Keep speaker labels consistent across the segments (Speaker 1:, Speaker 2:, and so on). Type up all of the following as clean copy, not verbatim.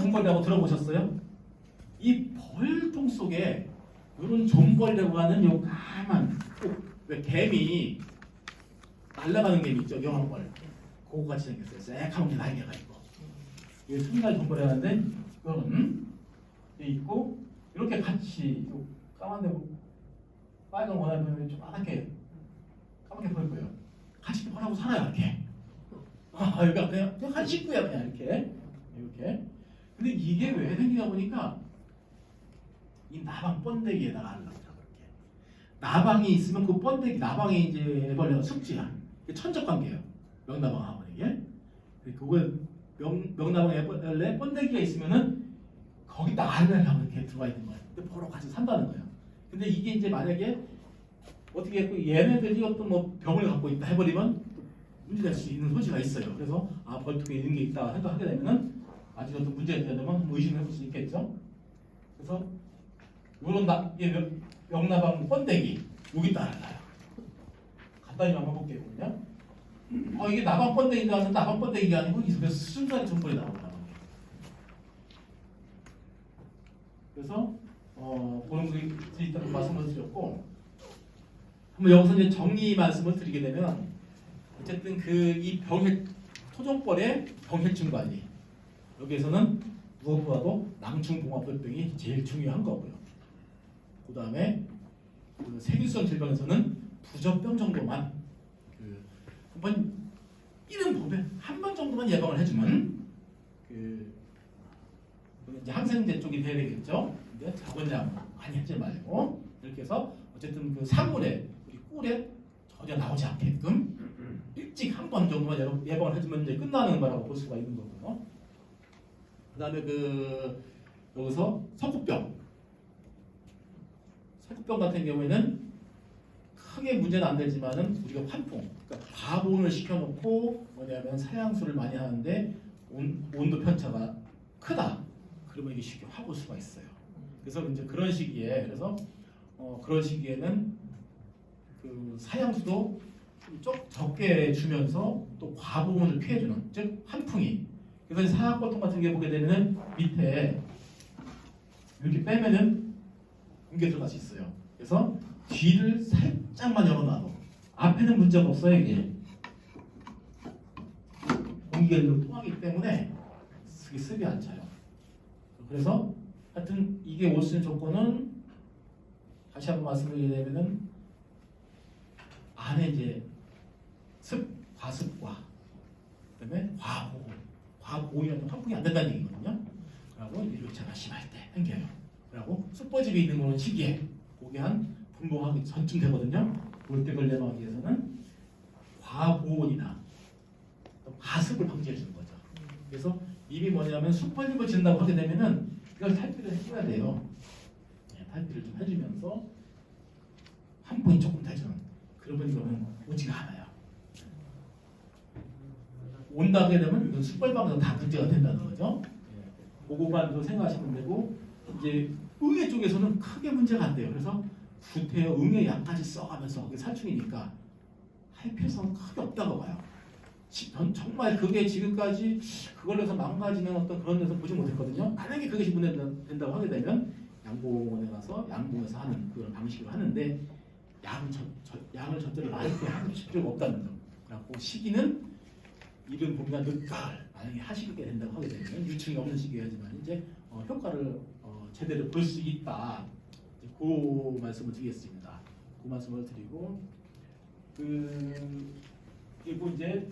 Speaker 1: 존벌이라고 들어보셨어요? 이 벌통 속에 이런 존벌이라고 하는 요 까만 왜 개미 날아가는 개미 있죠? 영왕벌 그거 같이 생겼어요. 새카만 날개가 있고 이게 순간 존벌이라는데 이거는 있고 이렇게 같이 까만데 빨간 원하에 보면 좀 까맣게 보일 거예요. 같이 뭐라고 살아요 이렇게. 여기가 그냥 한 식구야 그냥 이렇게. 근데 이게 왜 생기다 보니까 이 나방 번데기에다가 하려고 그렇게. 나방이 있으면 그 번데기 나방이 이제 애벌레가 숙지야. 천적 관계예요. 명나방하고 이게. 그거 명나방 애벌레 번데기가 있으면은 거기다 알을 이렇게 들어와 있는 거예요. 근데 보러 같이 산다는 거예요. 근데 이게 이제 만약에 어떻게 했고 얘네들이 어떤 뭐 병을 갖고 있다 해버리면 문제될 수 있는 소지가 있어요. 그래서 벌통에 이런 게 있다 생각하게 되면은 아직 어떤 문제가 되면 의심을 해볼 수 있겠죠. 그래서 요런 명나방 번데기 여기다 알아요. 간단히 한번 볼게요. 이게 나방 번데기인가 하면 나방 번데기가 아니고 이 속에 순간 존벌이 나오더라고요. 그래서 그런 것이 있다고 말씀을 드렸고 한번 여기서 이제 정리 말씀을 드리게 되면 어쨌든 이 토종벌의 병해충 관리 여기에서는 무엇보다도 낭충봉합병이 제일 중요한 거고요. 그 다음에 세균성 질병에서는 부적병 정도만 한번 이름 보면 한 번 정도만 예방을 해주면 이제 항생제 쪽이 돼야 되겠죠. 근데 작은 양 많이 하지 말고 이렇게 해서 어쨌든 그 사물에 우리 꿀에 전혀 나오지 않게끔 일찍 한 번 정도만 예방을 해주면 이제 끝나는 거라고 볼 수가 있는 거고요. 그다음에 여기서 석구병 같은 경우에는 크게 문제는 안 되지만은 우리가 환풍, 그러니까 과보온을 시켜놓고 뭐냐면 사양수를 많이 하는데 온도 편차가 크다. 그러면 이게 쉽게 화볼 수가 있어요. 그래서 이제 그런 시기에는 그 사양수도 좀 적게 주면서 또 과보온을 피해주는 즉 환풍이. 그래서 사약보통 같은 게 보게 되면은 밑에 이렇게 빼면은 공기가 들어갈 수 있어요. 그래서 뒤를 살짝만 열어놔도 앞에는 문제가 없어요. 이게 공기가 통하기 때문에 습이 안 차요. 그래서 하여튼 이게 올 수 있는 조건은 다시 한번 말씀드리려면은 안에 이제 과습과 그다음에 과보온이라는 환풍이 안 된다는 얘기거든요. 그리고 일교차가 심할 때 생겨요. 그리고 숯버집이 있는 거는 시기에 그게 한 분봉하기 전쯤 되거든요. 그때 걸려나가기 위해서는 과보온이나 가습을 방지해 주는 거죠. 그래서 입이 뭐냐면 숯버집을 진다고 하게 되면은 이걸 탈피를 해줘야 돼요. 탈피를 좀 해주면서 환풍이 조금 되죠. 그러면 이거는 오지가 않아요. 온다 하게 되면 이건 숯벌방에서 다 문제가 된다는 거죠. 그거만 좀 생각하시면 되고 이제 응애 쪽에서는 크게 문제가 안 돼요. 그래서 구태여 응애 약까지 써가면서 그게 살충이니까 할 필요성은 크게 없다고 봐요. 전 정말 그게 지금까지 그걸로 해서 망가지는 어떤 그런 데서 보지 못했거든요. 만약에 그게 진행된다고 하게 되면 양봉원에 가서 양봉에서 하는 그런 방식으로 하는데 양을 절대로 나이트 하는 필요가 없다는 점. 그래갖고 시기는 이른 봄이나 늦가을 만약에 하시게 된다고 하게 되면 유충이 없는 시기이지만 이제 효과를 제대로 볼 수 있다. 그 말씀을 드리겠습니다. 그 말씀을 드리고 그리고 이제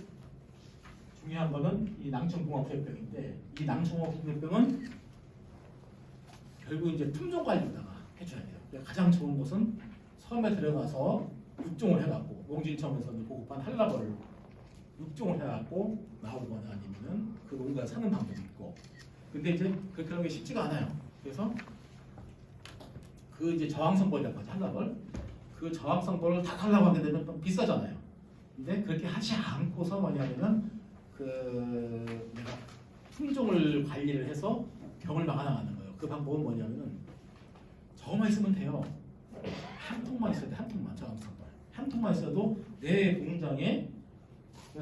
Speaker 1: 중요한 거는 이 낭충봉합병인데 이 낭충봉합병은 결국 이제 품종 관리에다가 해줘야 돼요. 가장 좋은 것은 처음에 들어가서 육종을 해갖고 농진청에서 보급한 한라벌을 육종을 해갖고 나오거나 아니면은 그 농가에 사는 방법이 있고. 근데 이제 그렇게 하는 게 쉽지가 않아요. 그래서 그 이제 저항성벌이라고 하죠. 한라벌. 그 저항성벌을 다 달라고 하게 되면 좀 비싸잖아요. 근데 그렇게 하지 않고서 뭐냐면은 내가 품종을 관리를 해서 병을 막아나가는 거예요. 그 방법은 뭐냐면은 저거만 있으면 돼요. 한 통만 있어도 돼. 한 통만 저항성벌. 한 통만 있어도 내 공장에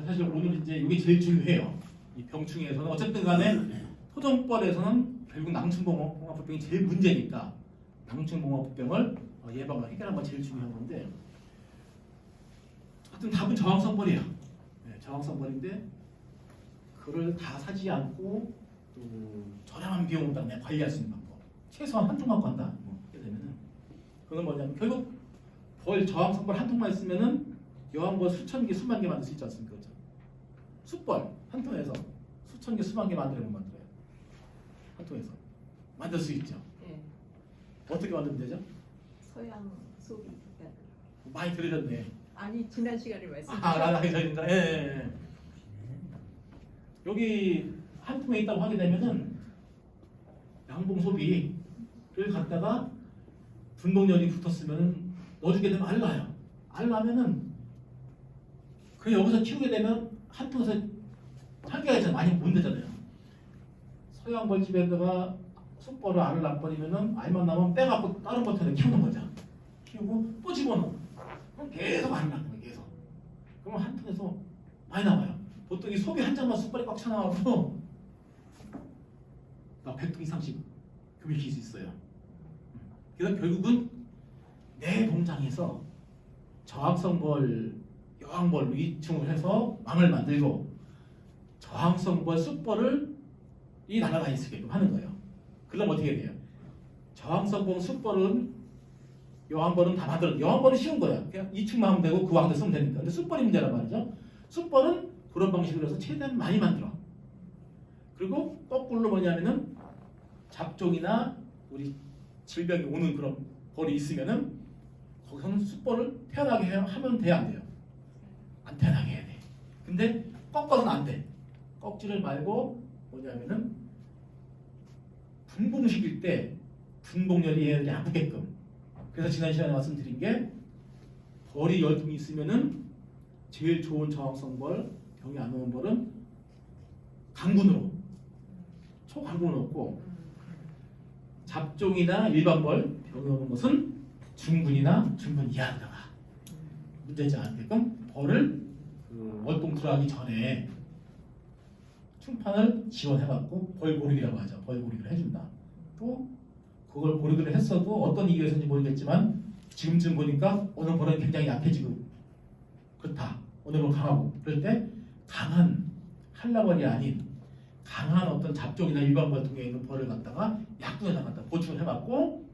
Speaker 1: 사실 오늘 이제 이게 제일 중요해요. 이 병충해에서는 어쨌든 간에 토종벌에서는 결국 낭충봉합병이 제일 문제니까 낭충봉합병을 예방을 해결하는 건 제일 중요한 건데, 하여튼 답은 저항성벌이에요. 네, 저항성벌인데 그걸 다 사지 않고 또 저렴한 비용으로 내가 관리할 수 있는 방법, 최소한 한 통만 간다. 이렇게 되면은 그건 뭐냐면 결국 벌 저항성벌 한 통만 있으면은 여왕벌 수천 개, 수만 개 만들 수 있지 않습니까? 그렇죠? 숯벌 한 통에서 수천 개, 수만 개 만들어요. 한 통에서 만들 수 있죠.
Speaker 2: 네.
Speaker 1: 어떻게 만들면 되죠?
Speaker 2: 서양 소비.
Speaker 1: 많이 들으셨네.
Speaker 2: 아니 지난 시간에 말씀하셨죠.
Speaker 1: 나가기 전인가? 예. 여기 한 통에 있다고 하게 되면은 양봉 소비를 갖다가 분봉열이 붙었으면 넣어주게 되면 알라요. 알라면은 그 여기서 키우게 되면 한 통에서 한 개가 있잖아요. 많이 못 되잖아요. 서양 벌집에다가 숯벌을 알을 놔버리면은 알만 나면 빼갖고 다른 버튼에 키우는 거죠. 키우고 또 집어넣어. 그럼 계속 알을 낳는 거예요. 계속. 그러면 한 통에서 많이 나와요. 보통 이 소비 한 장만 숯벌이 꽉 차나와도 나 100통 이상씩 교육시킬 수 있어요. 그래서 결국은 내 공장에서 저항성벌, 여왕벌 위충을 해서 망을 만들고 저항성벌 숯벌을 이 날아다닐 수 있게끔 하는 거예요. 그럼 어떻게 돼요? 저항성벌 숯벌은 여왕벌은 다 만들어. 여왕벌은 쉬운 거야. 그냥 이충만 하면 되고 그 왕대 쓰면 되니까. 근데 숯벌이 문제란 말이죠. 숯벌은 그런 방식으로 해서 최대한 많이 만들어. 그리고 거꾸로 뭐냐면은 잡종이나 우리 질병이 오는 그런 벌이 있으면은 거기서는 숯벌을 태어나게 하면 돼야 안 돼요? 안 태어나게 해야 돼. 근데 꺾어서는 안 돼. 꺾지를 말고 뭐냐면은 분봉식일 때 분봉열이 얘들이 아프게끔. 그래서 지난 시간에 말씀드린 게 벌이 10통이 있으면은 제일 좋은 저항성벌, 병이 안 오는 벌은 강군으로 초강군으로 넣고, 잡종이나 일반 벌, 병이 오는 것은 중군이나 중군 이하로다가 문제지 않게끔 벌을 그 월동 들어가기 전에 충판을 지원해갖고 벌고르기라고 하죠. 벌고르기를 해준다. 또 그걸 고르기를 했어도 어떤 이유에서인지 모르겠지만 지금쯤 보니까 어느 벌은 굉장히 약해지고 그렇다. 어느 벌은 강하고 그럴 때 강한 한라벌이 아닌 강한 어떤 잡종이나 일반 벌통에 있는 벌을 갖다가 약분을 갖다 보충을 해갖고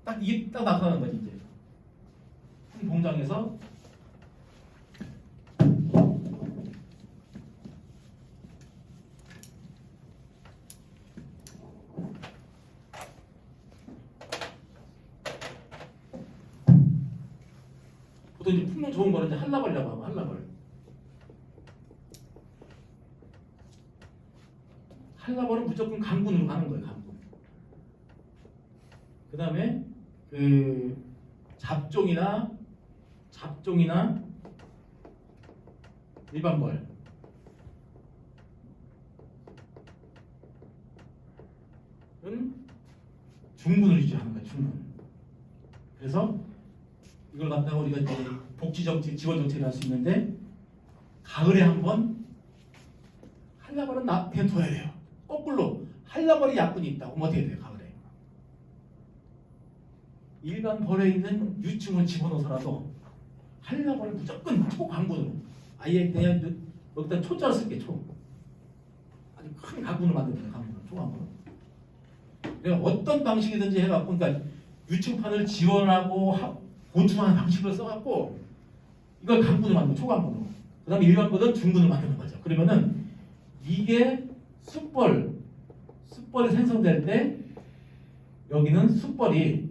Speaker 1: 딱 이게 딱 나타나는 거지 이제. 한 공장에서 보통 이제 품종 좋은 거는 이제 한라벌이라고 하고 한라벌. 한라벌은 무조건 강군으로 가는 거예요. 강군. 그 다음에 그 잡종이나 일반 벌. 은 중군을 유지하는 거예요. 중군. 그래서 이걸 갖다가 우리가 이제 복지정책, 지원정책을 할 수 있는데 가을에 한번 한라벌은 그냥 둬야 돼요. 거꾸로 한라벌이 약분이 있다고 뭐 어떻게 돼요? 가을에 일반 벌에 있는 유충을 집어넣어서라도 한라벌을 무조건 초강군으로 아예 그냥 여기다 초자를 쓸게. 초 아주 큰 강군을 만들어요. 강군, 초강군. 내가 어떤 방식이든지 해갖고 그러니까 유충판을 지원하고 보충하는 방식으로 써갖고 이걸 강군을 만들고 초강군으로, 그 다음에 일반 벌은 중군을 만드는 거죠. 그러면은 이게 숯벌이 생성될 때 여기는 숯벌이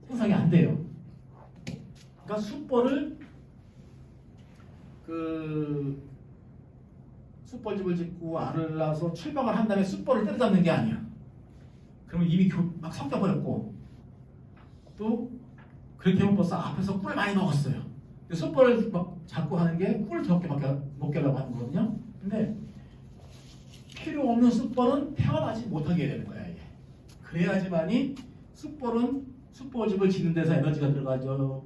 Speaker 1: 생성이 안 돼요. 그러니까 숯벌을 숯벌집을 짓고 알을 낳아서 출방을 한 다음에 숯벌을 때려잡는 게 아니야. 그러면 이미 막 섞여버렸고 또 그렇게 하면 벌써 앞에서 꿀을 많이 먹었어요. 숯벌을 막 자꾸 하는 게 꿀을 적게 먹게 하려고 하는 거거든요. 근데 필요 없는 숯벌은 태어나지 못하게 되는 거야. 이게. 그래야지만이 숯벌집을 짓는 데서 에너지가 들어가죠.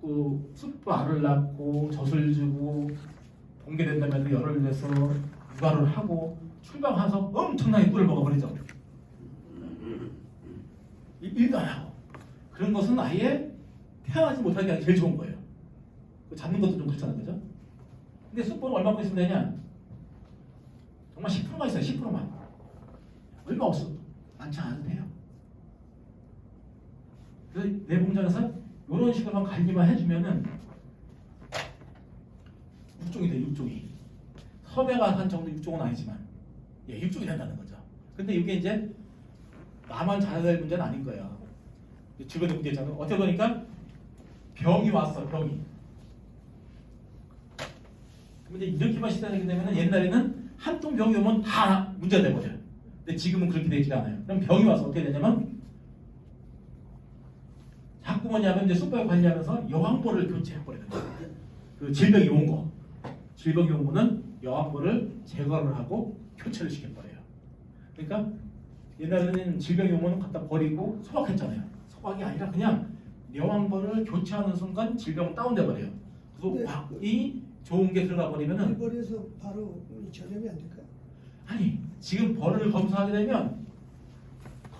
Speaker 1: 또 숯벌 알을 낳고 젖을 주고 붕괴된 다음에 열을 내서 육아를 하고 출방해서 엄청나게 꿀을 먹어버리죠. 일도 안 하고. 그런 것은 아예 태어나지 못하게 하기 제일 좋은 거예요. 잡는 것도 좀 그렇잖아요, 그죠? 근데 숯불은 얼마큼 있으면 되냐? 정말 10%만 있어요, 10%만. 얼마 없어. 많지 않아도 돼요. 그래서 내 공장에서 이런 식으로만 관리만 해주면은 육종이 돼요, 육종이. 섭외가 한 정도 육종은 아니지만, 예, 육종이 된다는 거죠. 근데 이게 이제 나만 잘해야 될 문제는 아닌 거예요. 주변에 문제 있잖아요. 어떻게 보니까 병이 왔어, 병이. 근데 이렇게만 시달리게 되면 옛날에는 한 통 병이 오면 다 문제가 돼버려요. 근데 지금은 그렇게 되지 않아요. 그럼 병이 와서 어떻게 되냐면 자꾸 뭐냐면 이제 숯발 관리하면서 여왕벌을 교체해버리는 거예요. 그 질병이 온 거. 질병이 온 거는 여왕벌을 제거를 하고 교체를 시켜버려요. 그러니까 옛날에는 질병이 오면 갖다 버리고 소각했잖아요. 소각이 아니라 그냥 여왕벌을 교체하는 순간 질병은 다운돼 버려요. 그래서 이 좋은 게 들어가 버리면은
Speaker 3: 벌에서 바로 전염이 안 될까요?
Speaker 1: 아니 지금 벌을 검사하게 되면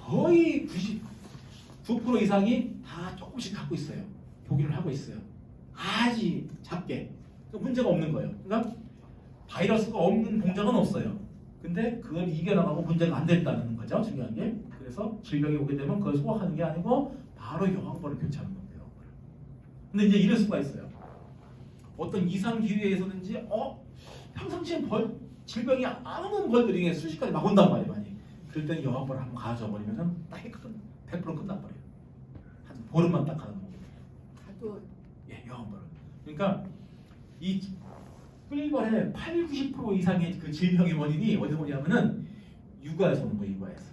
Speaker 1: 거의 99% 이상이 다 조금씩 갖고 있어요. 보기를 하고 있어요. 아주 작게. 문제가 없는 거예요. 그러니까 바이러스가 없는 공장은 없어요. 근데 그걸 이겨나가고 문제가 안 됐다는 거죠. 중요한 게. 그래서 질병이 오게 되면 그걸 소화하는 게 아니고 바로 여왕벌을 교체하는 겁니다. 여왕벌을. 근데 이제 이럴 수가 있어요. 어떤 이상 기후에서든지 평상시에 질병이 안 오는 벌들이 순식간에 막 온단 말이에요. 많이. 그럴 때는 여왕벌을 한번 가져와 버리면은 딱 100% 끝나버려요. 한 보름만 딱 가는 겁니다.
Speaker 2: 가도
Speaker 1: 예, 여왕벌을. 그러니까 이 꿀벌의 80-90% 이상의 그 질병의 원인이 어디서 오냐면은 육아에서 오는 거예요. 육아에서.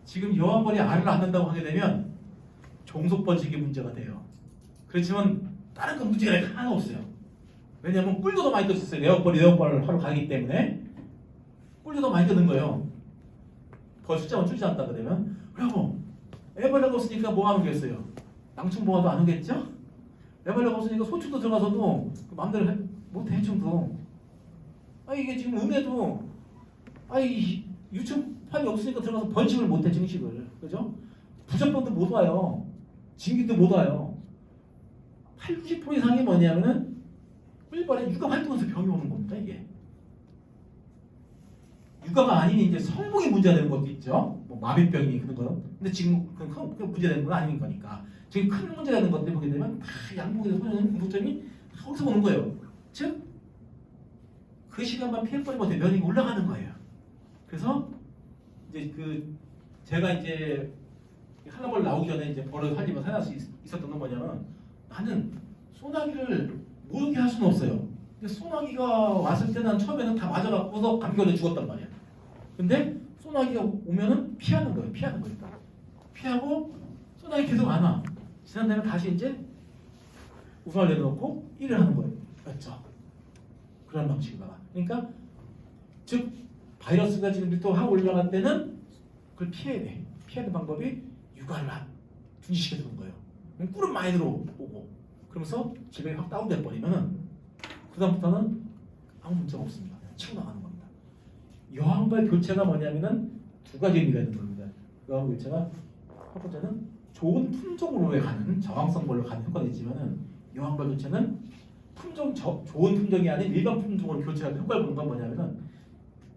Speaker 1: 지금 여왕벌이 알을 안 낳는다고 하게 되면 종속 번식이 문제가 돼요. 그렇지만 다른 건 문제가 하나 없어요. 왜냐하면 꿀도 더 많이 떴었어요. 여왕벌을 하러 가기 때문에 꿀도 더 많이 뜨는 거예요. 벌 숫자만 줄지 않다 그러면 그리고 애벌레가 없으니까 뭐 하는 거겠어요? 양충보호도 안 하겠죠? 애벌레가 없으니까 소충도 들어가서도 마음대로 못해 해충도. 이게 지금 음에도 유충판이 없으니까 들어가서 번식을 못해 증식을. 그죠? 부적병도 못 와요. 진균도 못 와요. 80-90% 이상이 뭐냐면은 꿀벌에 육아 활동에서 병이 오는 겁니다. 이게 육아가 아닌 이제 성복이 문제가 되는 것도 있죠. 뭐 마비병이 그런 거. 근데 지금 그 문제되는 건 아닌 거니까. 지금 큰 문제가 되는 것들 보게 되면 다 양복에서 소녀는 공통점이 거기서 오는 거예요. 즉 그 시간만 피해버리면 면역이 올라가는 거예요. 그래서 이제 제가 이제 한라벌 나오기 전에 이제 벌을 살리면서 해낼 수 있었던 건 뭐냐면 나는 소나기를 못 오게 할 수는 없어요. 근데 소나기가 왔을 때는 처음에는 다 맞아갖고서 감기걸려 죽었단 말이야. 근데 소나기가 오면은 피하는 거예요. 피하는 거예요. 피하고 소나기 계속 안 와. 지난 다음에 다시 이제 우산을 내려놓고 일을 하는 거예요. 맞죠? 그런 방식으로다가. 그러니까 즉 바이러스가 지금 밀도가 확 올라갈 때는 그걸 피해야 돼. 피하는 방법이 육아를 중지시켜주는 거예요. 그럼 꿀은 많이 들어오고 그러면서 질병이 확 다운돼 버리면은 그다음부터는 아무 문제가 없습니다. 치고 나가는 겁니다. 여왕벌 교체가 뭐냐면은 두 가지 의미가 있는 겁니다. 여왕벌 교체가 첫 번째는 좋은 품종으로 가는 저항성벌로 가는 효과도 있지만은 여왕벌 교체는 좋은 품종이 아닌 일반 품종으로 교체하는 효과를 보는 건 뭐냐면은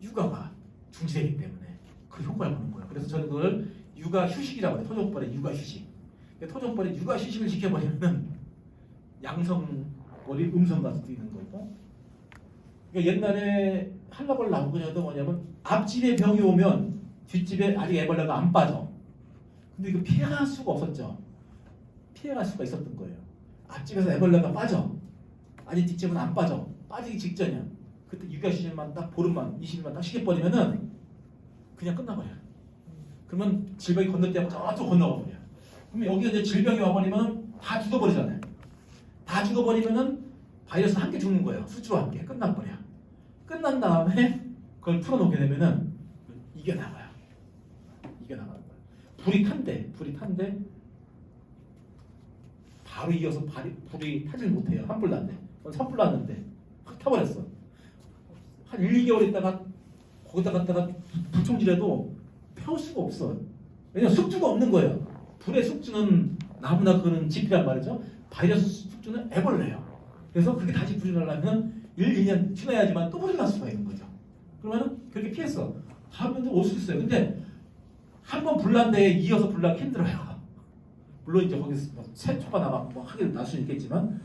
Speaker 1: 육아가 중지되기 때문에 그 효과를 보는 거예요. 그래서 저는 그걸 육아 휴식이라고 해요. 토종벌의 육아 휴식. 토종벌의 육아 휴식을 지켜버리면은 양성벌이 음성가 수도 있는 거고. 그러니까 옛날에 한라벌 나오고 전에도 뭐냐면 앞집에 병이 오면 뒷집에 아직 애벌레가 안 빠져. 근데 이거 피해갈 수가 없었죠. 피해갈 수가 있었던 거예요. 앞집에서 애벌레가 빠져. 아직 뒷집은 안 빠져. 빠지기 직전이야. 그때 육아 시즌만 딱 보름만 20일만 딱 시켜버리면은 그냥 끝나버려요. 그러면 질병이 건너뛰고 저쪽 건너가 버려요. 그러면 여기에 이제 질병이 와버리면 다 죽어버리잖아요. 다 죽어버리면은 바이러스 함께 죽는 거예요. 수주와 함께 끝나버려요. 끝난 다음에 그걸 풀어놓게 되면은 이겨나가요. 이겨나가는 거예요. 불이 탄데 바로 이어서 불이 타질 못해요. 한 불 났네. 산불 났는데 확 타버렸어. 한 1, 2개월 있다가 거기다 갖다가 불총질해도 펴올 수가 없어. 왜냐면 숙주가 없는 거예요. 불의 숙주는 나무나 그런 지피란 말이죠. 바이러스 숙주는 애벌레예요. 그래서 그게 다시 불이 나려면 1, 2년 지나야지만 또 불이 날 수가 있는 거죠. 그러면은 그렇게 피했어. 다음에도 올 수 있어요. 근데 한 번 불난 데에 이어서 불나기 힘들어요. 물론 이제 거기서 새초가 나가고 뭐 하긴 날 수 있겠지만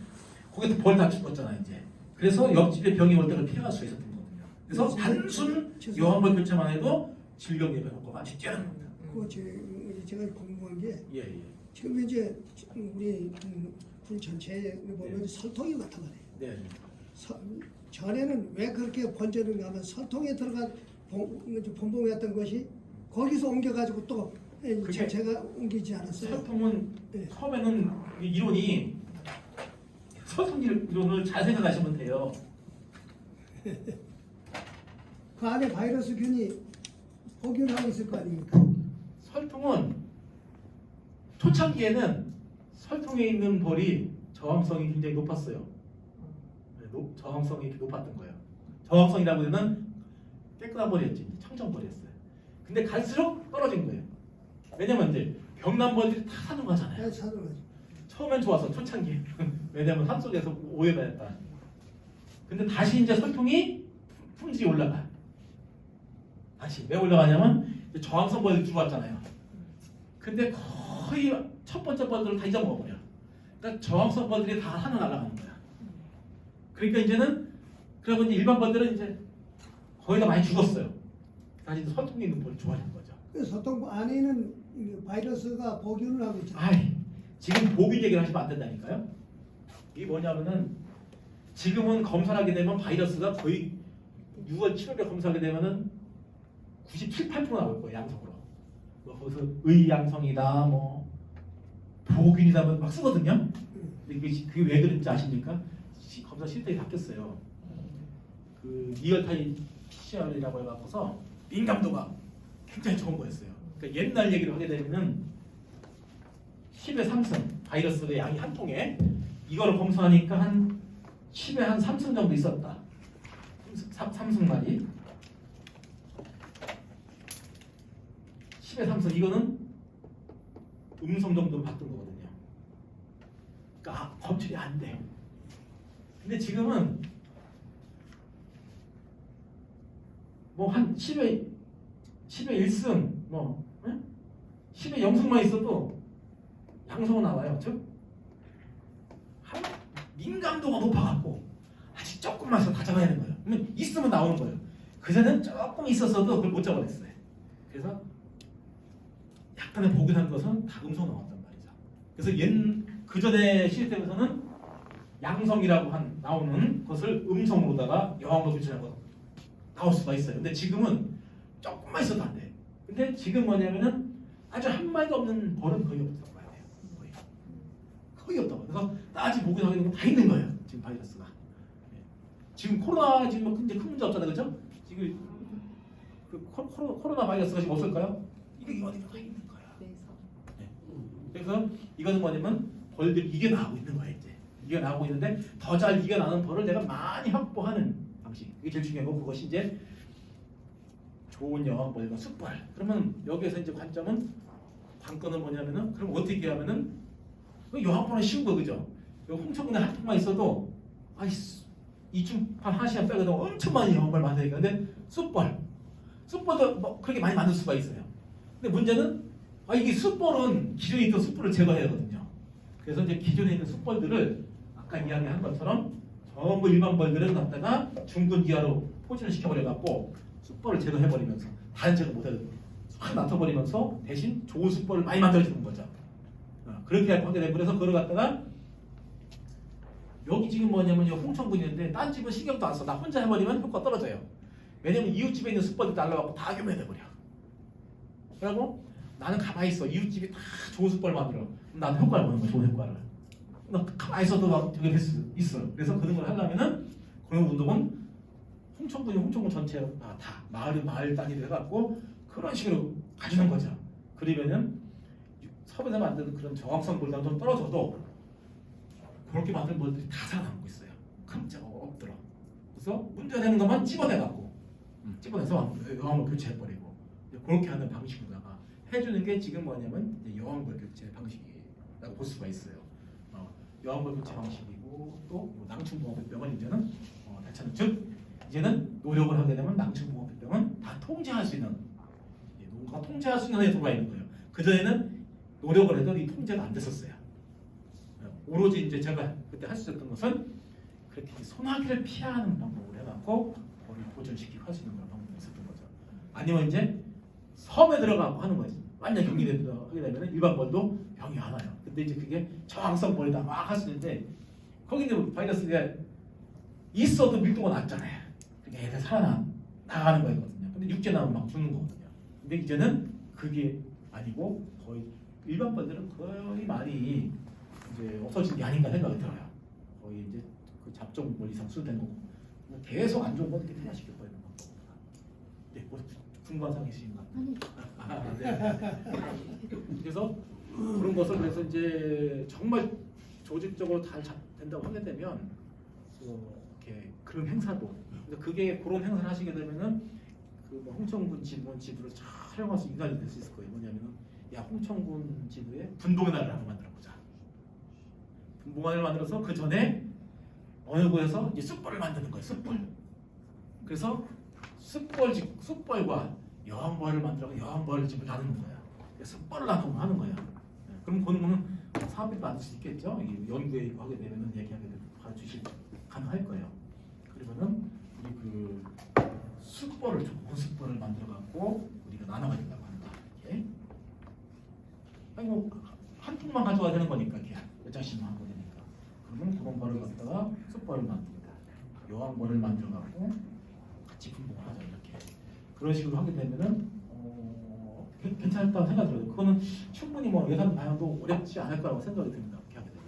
Speaker 1: 거기서 벌 다 죽었잖아 이제. 그래서 옆집에 병이 올 때를 피해갈 수 있었던 거거든요. 그래서 단순 여왕벌 교체만 해도 질병 예방 효과가 아주 뛰어난 겁니다.
Speaker 3: 제가 궁금한 게
Speaker 1: 예, 예.
Speaker 3: 지금 이제 우리 군 전체에 보면 설통이 나타나네.
Speaker 1: 네.
Speaker 3: 전에는 왜 그렇게 번졌는가 하면 설통에 들어간 본봉이었던 것이 거기서 옮겨가지고 또 전체가 옮기지 않았어요.
Speaker 1: 설통은
Speaker 3: 네.
Speaker 1: 처음에는 이 이론이 설통 이론을 잘 생각하시면 돼요.
Speaker 3: 그 안에 바이러스균이 복균하고 있을 거 아닙니까?
Speaker 1: 설통은 초창기에는 설통에 있는 벌이 저항성이 굉장히 높았어요. 네, 저항성이 이렇게 높았던 거예요. 저항성이라고 하면 깨끗한 벌이었지, 청정벌이었어요. 근데 갈수록 떨어진 거예요. 왜냐면 이제 병난 벌들이 다 사는
Speaker 3: 사는 거죠.
Speaker 1: 처음엔 좋았어, 초창기에. 왜냐면 산속에서 오해받았다. 근데 다시 이제 설통이 품질이 올라가. 다시 왜 올라가냐면 이제 저항성 벌들이 들어왔잖아요. 근데 거의 첫 번째 벌들을 다 잊어먹어버려. 그러니까 저항성 벌들이 다 하늘 날아가는 거야. 그러니까 이제는 그러고 이제 일반 벌들은 이제 거의 다 많이 죽었어요. 다시 이제 설통에 있는 벌이 좋아지는 거죠.
Speaker 3: 그 설통 안에는 바이러스가 복균을 하고 있잖아요.
Speaker 1: 아이, 지금 보균 얘기를 하시면 안 된다니까요. 이게 뭐냐면은 지금은 검사를 하게 되면 바이러스가 거의 6월, 7월에 검사하게 되면은 97, 8% 나올 거예요, 양성으로. 뭐 거기서 의양성이다, 뭐 보균이다, 뭐 막 쓰거든요. 근데 그게 왜 그런지 아십니까? 검사 시스템이 바뀌었어요. 그 리얼타임 PCR이라고 해갖고서 민감도가 굉장히 좋은 거였어요. 그러니까 옛날 얘기를 하게 되면은 10의 3승 바이러스의 양이 한 통에 이거를 검사하니까 한 10의 한 3승 정도 있었다. 3승만이 10의 3승 이거는 음성 정도로 봤던 거거든요. 그러니까 검출이 안 돼요. 근데 지금은 뭐 한 10의 1승 뭐 10의 0승만 있어도 양성은 나와요. 즉 민감도가 높아갖고 아직 조금만 있어도 다 잡아야 되는 거예요. 그러면 있으면 나오는 거예요. 그전엔 조금 있었어도 그걸 못 잡아냈어요. 그래서 약간의 보균한 것은 다 음성 나왔단 말이죠. 그래서 그전에 시스템에서는 양성이라고 나오는 것을 음성으로다가 여왕벌 교체라고 나올 수가 있어요. 근데 지금은 조금만 있어도 안 돼. 근데 지금 뭐냐면은 아주 한 마리도 없는 벌은 거의 없다고 봐야 돼요. 거의 없다고. 그래서 따지 보균하게 되면 다 있는 거예요. 지금 바이러스가. 지금 코로나 지금 이제 큰 문제 없잖아요, 그렇죠? 지금 그 코로나 바이러스가 지금 없을까요? 이게 어디가 다 있는 거야. 네. 그래서 이거는 뭐냐면 벌들이 이겨나가고 있는 거예요, 이제. 이겨나가고 있는데 더 잘 이겨나가는 벌을 내가 많이 확보하는 방식. 그게 제일 중요하고 그것이 이제 좋은 여왕벌과 숯벌. 그러면 여기에서 이제 관건은 뭐냐면은 그럼 어떻게 하면은 여왕벌은 쉬운 거 그죠? 홍천군에 한 통만 있어도 이중판 하나씩만 빼고도 엄청 많이 여왕벌 만드니까. 근데 숯벌도 뭐 그렇게 많이 만들 수가 있어요. 근데 문제는 이게 숯벌은 기존에 있던 숯벌을 제거해야 하거든요. 그래서 이제 기존에 있는 숯벌들을 아까 이야기한 것처럼 전부 일반 벌들을 갖다가 중근 기하로 포진을 시켜버려갖고 숯벌을 제거해버리면서 다른 제거 못해도 확 놔둬버리면서 대신 좋은 숯벌을 많이 만들어주는 거죠. 그렇게 하게 되고 그래서 그걸 갖다가 여기 지금 뭐냐면 홍천군인데 딴 집은 신경도 안 써. 나 혼자 해버리면 효과 떨어져요. 왜냐면 이웃집에 있는 숯벌들 날라가고 다 교면해버려. 그리고 나는 가만히 있어. 이웃집이 다 좋은 숯벌 만들어. 나도 효과를 보는 거야. 좋은 효과를. 나 가만히 있어도 막 되게 있어. 그래서 그런 걸 하려면은 그런 운동은 홍천군 전체 다 마을 단위로 해갖고 그런 식으로 가주는 거죠. 그러면은 섭에서 만드는 그런 정확성 보다 좀 떨어져도 그렇게 만든 벌들이 다 살아남고 있어요. 큰 문제가 없더라. 그래서 문제되는 것만 집어내갖고 집어내서 여왕벌 교체해버리고 그렇게 하는 방식으로다가 해주는 게 지금 뭐냐면 이제 여왕벌 교체 방식이라고 볼 수가 있어요. 여왕벌 교체 방식이고 또 낭충봉합병은 이제는 대체는 즉 이제는 노력을 하게 되면 낭충봉합병은 다 통제할 수 있는 농가가 통제할 수 있는 애 들어와 있는 거예요. 그 전에는 노력을 해도 이 통제가 안 됐었어요. 오로지 이제 제가 그때 할 수 있었던 것은 그렇게 소나기를 피하는 방법을 해갖고 벌을 보존시키고 할 수 있는 그런 방법이 있었던 거죠. 아니면 이제 섬에 들어가고 하는 거지. 완전 격리되게 되면 일반 벌도 병이 안 와요. 근데 이제 그게 저항성 벌이다 막 할 수 있는데 거기 이제 바이러스가 있어도 밀도가 낮잖아요. 그게 애들 살아나가는 거거든요. 근데 육지에 나오면 막 죽는 거거든요. 근데 이제는 그게 아니고 거의 일반 벌들은 거의 많이 이제 없어진 게 아닌가 생각이 들어요. 거의 이제 그 잡종 이상 수된 거고 계속 안 좋은 건 이렇게 퇴화시켜 버리는 겁니다. 네, 뭐 궁금한 사항 있으신가?
Speaker 2: 아니.
Speaker 1: 네. 그래서 그런 것을 그래서 이제 정말 조직적으로 잘 된다고 하게 되면 이렇게 그런 행사도 그게 그런 행사를 하시게 되면은 그뭐 홍천군 지부를 잘 활용할 수 있는 될 수 있을 거예요. 뭐냐면은 야 홍천군 지부에 분봉의 날을 한번 만들어 보자. 분봉을 만들어서 그 전에 어느 곳에서 이제 숯벌을 만드는 거예요. 숯벌. 그래서 숯벌과 여왕벌을 만들어서 여왕벌 집을 나누는 거야. 숯벌을 나누고 하는 거야. 그럼 그거는 사업비 만들 수 있겠죠. 연구에 하게 되면은 얘기하게 되면 봐주실 가능할 거예요. 그러면은 우리 그 숯벌을 좋은 숯벌을 만들어 갖고 우리가 나눠가지려고 한다. 이렇게. 아니 뭐한 통만 가져와야 되는 거니까 이렇게 몇 장씩만 한 거니까. 그러면 그런 벌을 갖다가 숯벌을 만듭니다. 여왕벌을 만들어 갖고 같이 분봉을 하자 이렇게. 그런 식으로 하게 되면은 괜찮다고 생각이 들어요. 그거는 충분히 뭐 예산 반영도 어렵지 않을 거라고 생각이 듭니다. 그렇게 하게 되면.